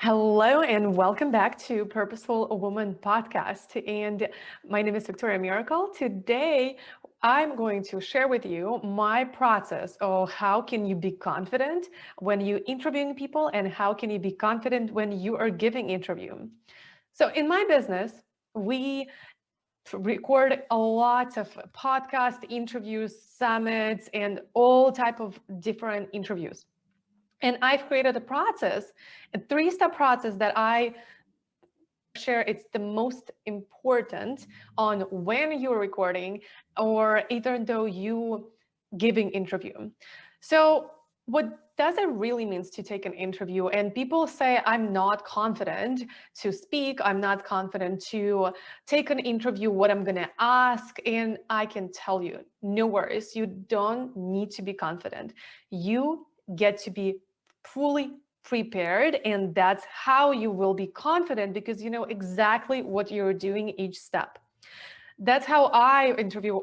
Hello and welcome back to Purposeful Woman podcast. And my name is Victoria Miracle. Today, I'm going to share with you my process of how can you be confident when you interviewing people and how can you be confident when you are giving interview. So in my business, we record a lot of podcast interviews, summits, and all type of different interviews. And I've created a three-step process that I share. It's the most important on when you're recording or even though you giving interview. So what does it really means to take an interview? And people say, I'm not confident to speak. I'm not confident to take an interview, what I'm going to ask. And I can tell you, no worries. You don't need to be confident. You get to be fully prepared, and that's how you will be confident because you know exactly what you're doing each step. That's how I interview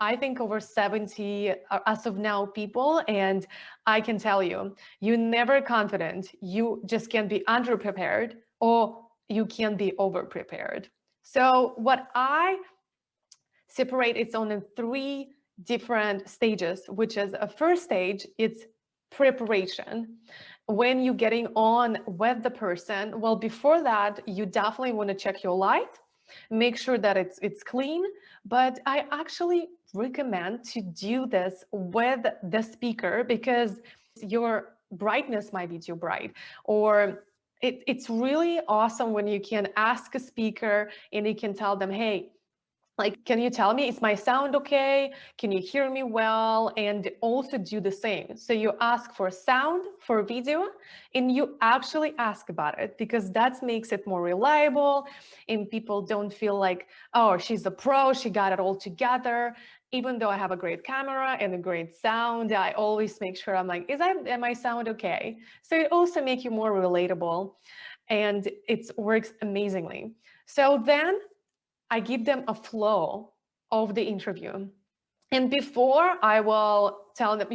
I think over 70 as of now people, and I can tell you, you're never confident. You just can't be underprepared or you can't be overprepared. So what I separate it's on in three different stages, which is a first stage, it's preparation. When you're getting on with the person, well, before that, you definitely want to check your light, make sure that it's clean. But I actually recommend to do this with the speaker because your brightness might be too bright, or it's really awesome when you can ask a speaker and you can tell them, hey, like, can you tell me, is my sound okay? Can you hear me well? And also do the same. So you ask for sound, for video, and you actually ask about it because that makes it more reliable and people don't feel like, oh, she's a pro, she got it all together. Even though I have a great camera and a great sound, I always make sure I'm like, am I sound okay? So it also makes you more relatable and it works amazingly. So then I give them a flow of the interview. And before I will tell them,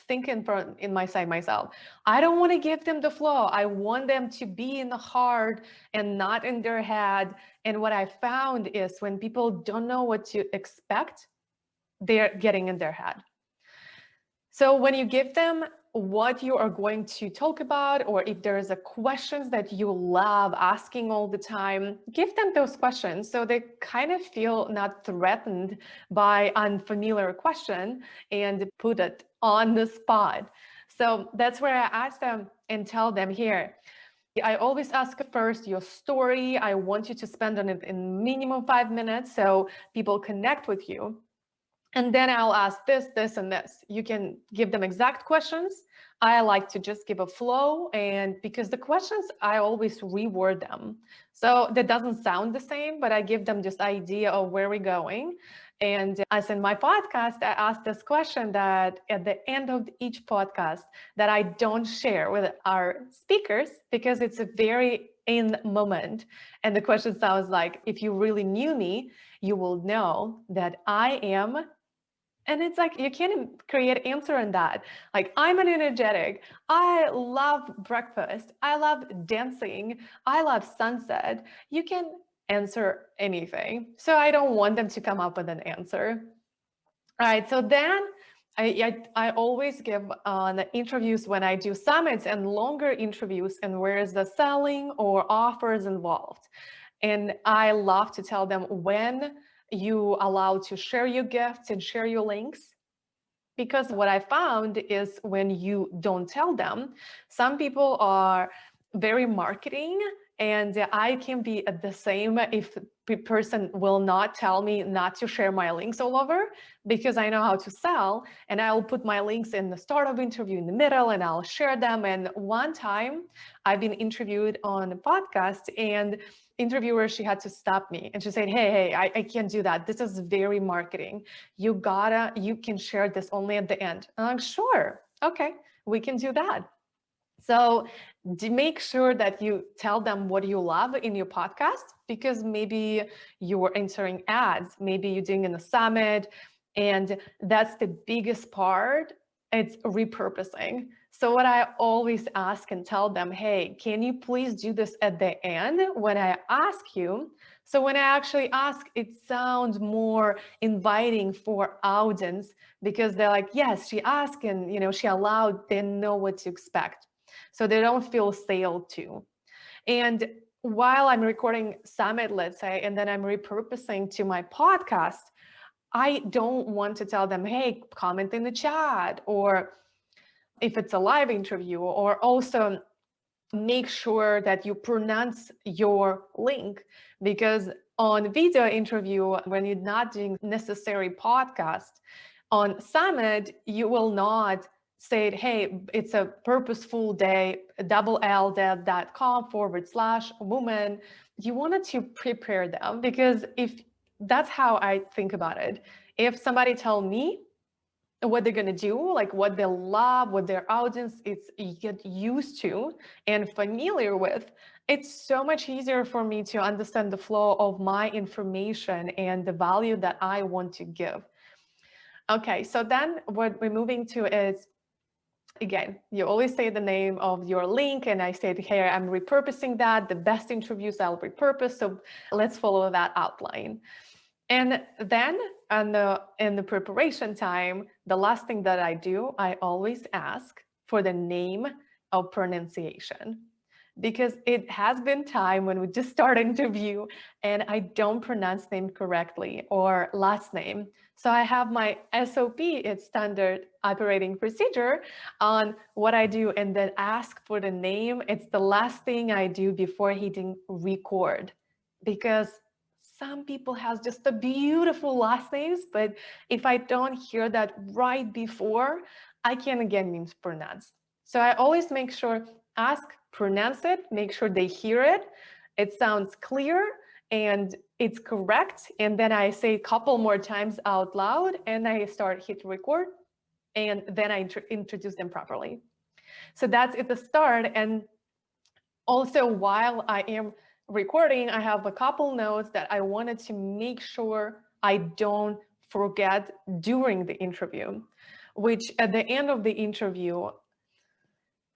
thinking in my side myself, I don't want to give them the flow. I want them to be in the heart and not in their head. And what I found is when people don't know what to expect, they're getting in their head. So when you give them what you are going to talk about, or if there is a questions that you love asking all the time, give them those questions so they kind of feel not threatened by unfamiliar question and put it on the spot. So that's where I ask them and tell them here. I always ask first your story. I want you to spend on it in minimum 5 minutes so people connect with you. And then I'll ask this, this, and this. You can give them exact questions. I like to just give a flow, and because the questions, I always reword them. So that doesn't sound the same, but I give them just idea of where we're going. And as in my podcast, I ask this question that at the end of each podcast that I don't share with our speakers because it's a very in moment. And the question sounds like, if you really knew me, you will know that I am, and it's like, you can't create answer in that. Like, I'm an energetic. I love breakfast. I love dancing. I love sunset. You can answer anything. So I don't want them to come up with an answer. All right. So then I always give the interviews when I do summits and longer interviews, and where is the selling or offers involved. And I love to tell them when you allow to share your gifts and share your links. Because what I found is when you don't tell them, some people are very marketing, and I can be the same if the person will not tell me not to share my links all over, because I know how to sell, and I'll put my links in the start of interview, in the middle, and I'll share them. And one time I've been interviewed on a podcast, and interviewer, she had to stop me and she said, hey, I can't do that. This is very marketing. You can share this only at the end. And I'm like, sure, okay, we can do that. So make sure that you tell them what you love in your podcast, because maybe you are entering ads, maybe you're doing in a summit, and that's the biggest part It's repurposing. So what I always ask and tell them, hey, can you please do this at the end when I ask you? So when I actually ask, it sounds more inviting for audience because they're like, yes, she asked and she allowed, they know what to expect. So they don't feel sailed to. And while I'm recording Summit, let's say, and then I'm repurposing to my podcast, I don't want to tell them, hey, comment in the chat, or if it's a live interview, or also make sure that you pronounce your link, because on video interview, when you're not doing necessary podcast, on Summit, you will not say, hey, it's a purposeful day, double-l.com/woman. You wanted to prepare them, because if that's how I think about it. If somebody tell me what they're gonna do, like what they love, what their audience is get used to and familiar with, it's so much easier for me to understand the flow of my information and the value that I want to give. Okay, so then what we're moving to is, again, you always say the name of your link, and I said, hey, I'm repurposing that. The best interviews I'll repurpose. So let's follow that outline. And then in the preparation time, the last thing that I do, I always ask for the name of pronunciation, because it has been time when we just start an interview and I don't pronounce name correctly or last name. So I have my SOP, it's standard operating procedure, on what I do, and then ask for the name. It's the last thing I do before hitting record, because some people has just a beautiful last names, but if I don't hear that right before, I can again mispronounce. So I always make sure, ask, pronounce it, make sure they hear it, it sounds clear and it's correct, and then I say a couple more times out loud, and I hit record, and then I introduce them properly. So that's at the start. And also, while I am recording, I have a couple notes that I wanted to make sure I don't forget during the interview, which at the end of the interview,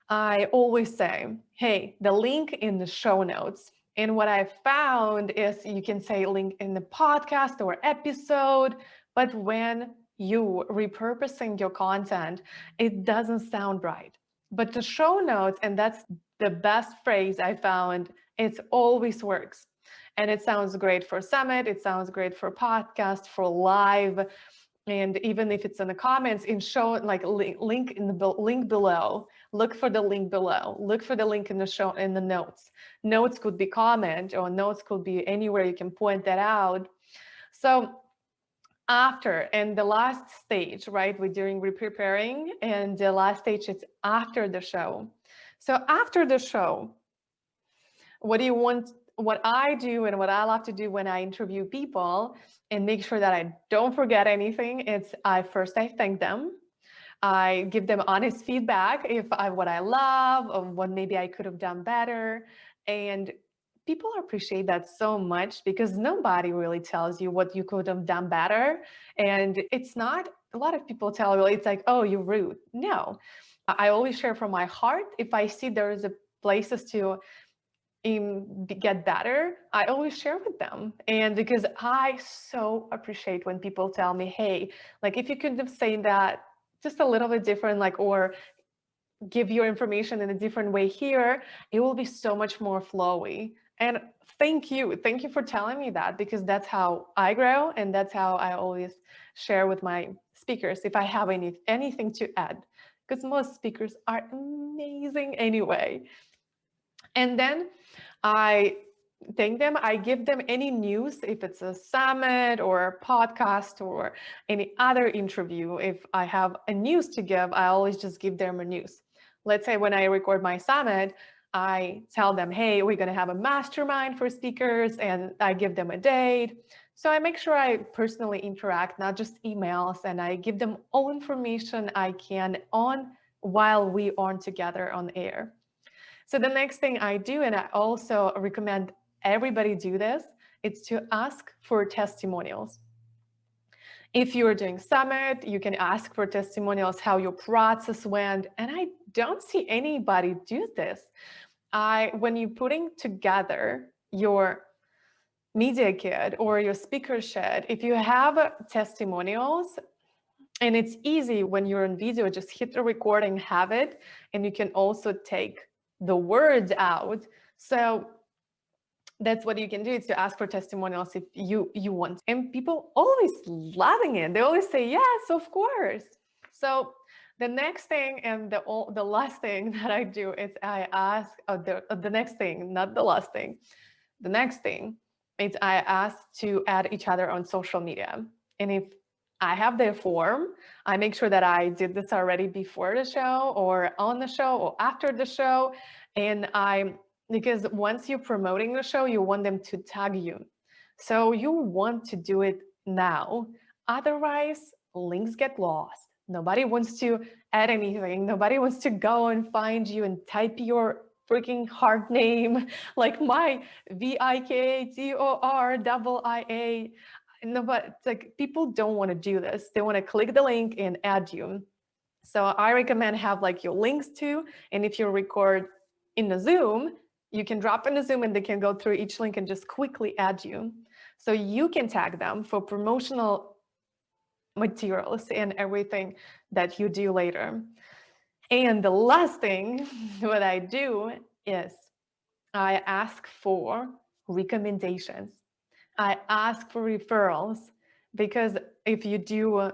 I always say, hey, the link in the show notes. And what I found is you can say link in the podcast or episode, but when you repurposing your content, it doesn't sound right. But the show notes, and that's the best phrase I found, it always works. And it sounds great for Summit, it sounds great for podcast, for live. And even if it's in the comments, in show, like link in the link below, look for the link below, look for the link in the show, in the notes. Notes could be comment, or notes could be anywhere you can point that out. So after, and the last stage, right, we're doing preparing, and the last stage is after the show. So after the show, what do you want? What I do and what I love to do when I interview people and make sure that I don't forget anything, it's I thank them. I give them honest feedback if what I love, or what maybe I could have done better. And people appreciate that so much, because nobody really tells you what you could have done better. And it's not, a lot of people tell you, it's like, oh, you're rude. No, I always share from my heart. If I see there's a places to get better, I always share with them. And because I so appreciate when people tell me, hey, like if you could have said that just a little bit different, like, or give your information in a different way here, it will be so much more flowy. And thank you for telling me that, because that's how I grow, and that's how I always share with my speakers if I have anything to add, because most speakers are amazing anyway. And then I thank them. I give them any news, if it's a summit or a podcast or any other interview. If I have a news to give, I always just give them a news. Let's say when I record my summit, I tell them, hey, we're going to have a mastermind for speakers, and I give them a date. So I make sure I personally interact, not just emails, and I give them all information I can on while we aren't together on air. So the next thing I do, and I also recommend everybody do this, it's to ask for testimonials. If you're doing summit, you can ask for testimonials, how your process went. And I don't see anybody do this. When you're putting together your media kit or your speaker shed, if you have testimonials, and it's easy when you're in video, just hit the recording, have it, and you can also take the words out. So that's what you can do, is to ask for testimonials if you want. And people always loving it. They always say, yes, of course. So the next thing and the last thing that I do is I ask, the next thing, not the last thing, the next thing is I ask to add each other on social media. And if I have their form, I make sure that I did this already before the show or on the show or after the show. And because once you're promoting the show, you want them to tag you. So you want to do it now. Otherwise, links get lost. Nobody wants to add anything. Nobody wants to go and find you and type your freaking hard name, like my VIKTORIIA. No, but it's like people don't want to do this. They want to click the link and add you. So I recommend have like your links too. And if you record in the Zoom, you can drop in the Zoom and they can go through each link and just quickly add you. So you can tag them for promotional materials and everything that you do later. And the last thing what I do is I ask for recommendations. I ask for referrals, because if you do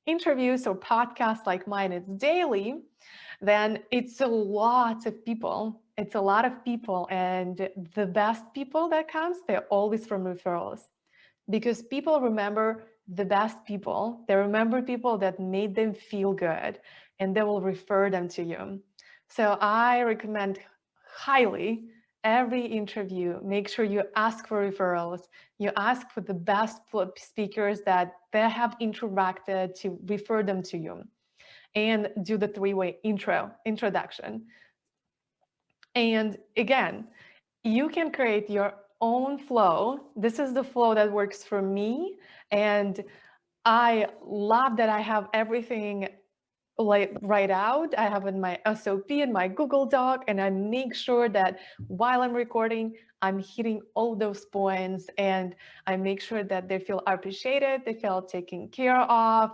interviews or podcasts like mine, it's daily, then it's a lot of people. It's a lot of people. And the best people that comes, they're always from referrals, because people remember the best people. They remember people that made them feel good, and they will refer them to you. So I recommend highly every interview, make sure you ask for referrals. You ask for the best speakers that they have interacted to refer them to you, and do the three-way introduction. And again, you can create your own flow. This is the flow that works for me. And I love that I have everything like write out. I have in my SOP in my Google Doc, and I make sure that while I'm recording, I'm hitting all those points, and I make sure that they feel appreciated, they feel taken care of,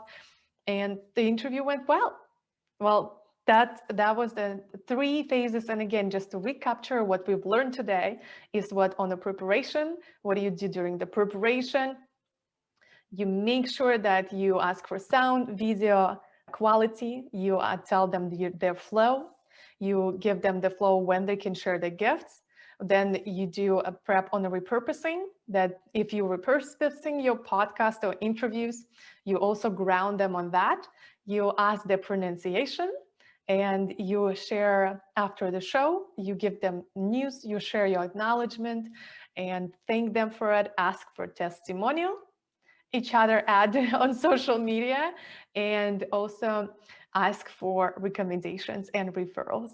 and the interview went well. Well, that was the three phases. And again, just to recapture what we've learned today is what on the preparation, what do you do during the preparation? You make sure that you ask for sound, video quality. You tell them their flow. You give them the flow when they can share the gifts. Then you do a prep on the repurposing, that if you're repurposing your podcast or interviews, you also ground them on that. You ask their pronunciation, and you share after the show. You give them news, you share your acknowledgement and thank them for it. Ask for testimonial, each other add on social media, and also ask for recommendations and referrals.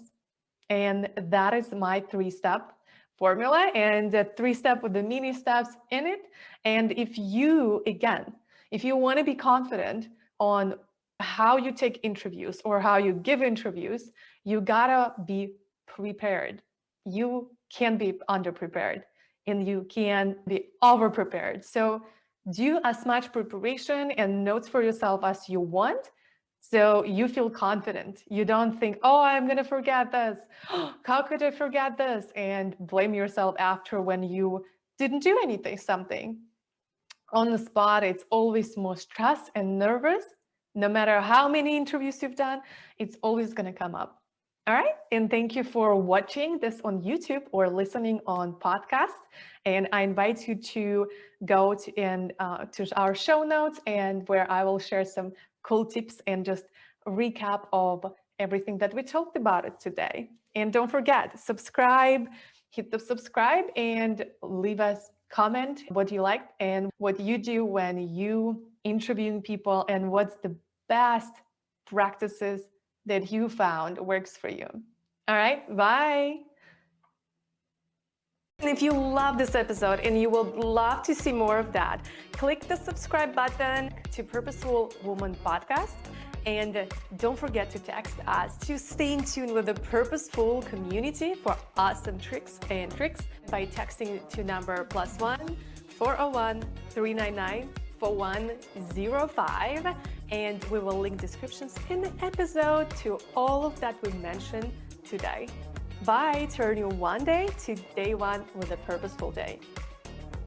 And that is my three-step formula, and the three-step with the mini steps in it. And if you, again, if you want to be confident on how you take interviews or how you give interviews, you gotta be prepared. You can be underprepared, and you can be over-prepared. So do as much preparation and notes for yourself as you want, so you feel confident. You don't think, oh, I'm going to forget this. How could I forget this? And blame yourself after when you didn't do something. On the spot, it's always more stress and nervous. No matter how many interviews you've done, it's always going to come up. All right. And thank you for watching this on YouTube or listening on podcast. And I invite you to go to our show notes, and where I will share some cool tips and just recap of everything that we talked about it today. And don't forget, subscribe, hit the subscribe, and leave us comment what you liked and what you do when you interviewing people, and what's the best practices that you found works for you. All right, bye. And if you love this episode and you would love to see more of that, click the subscribe button to Purposeful Woman Podcast. And don't forget to text us to stay in tune with the Purposeful community for awesome tricks by texting to number +1 401 399 4105. And we will link descriptions in the episode to all of that we mentioned today. Bye. Turn your one day to day one with a purposeful day.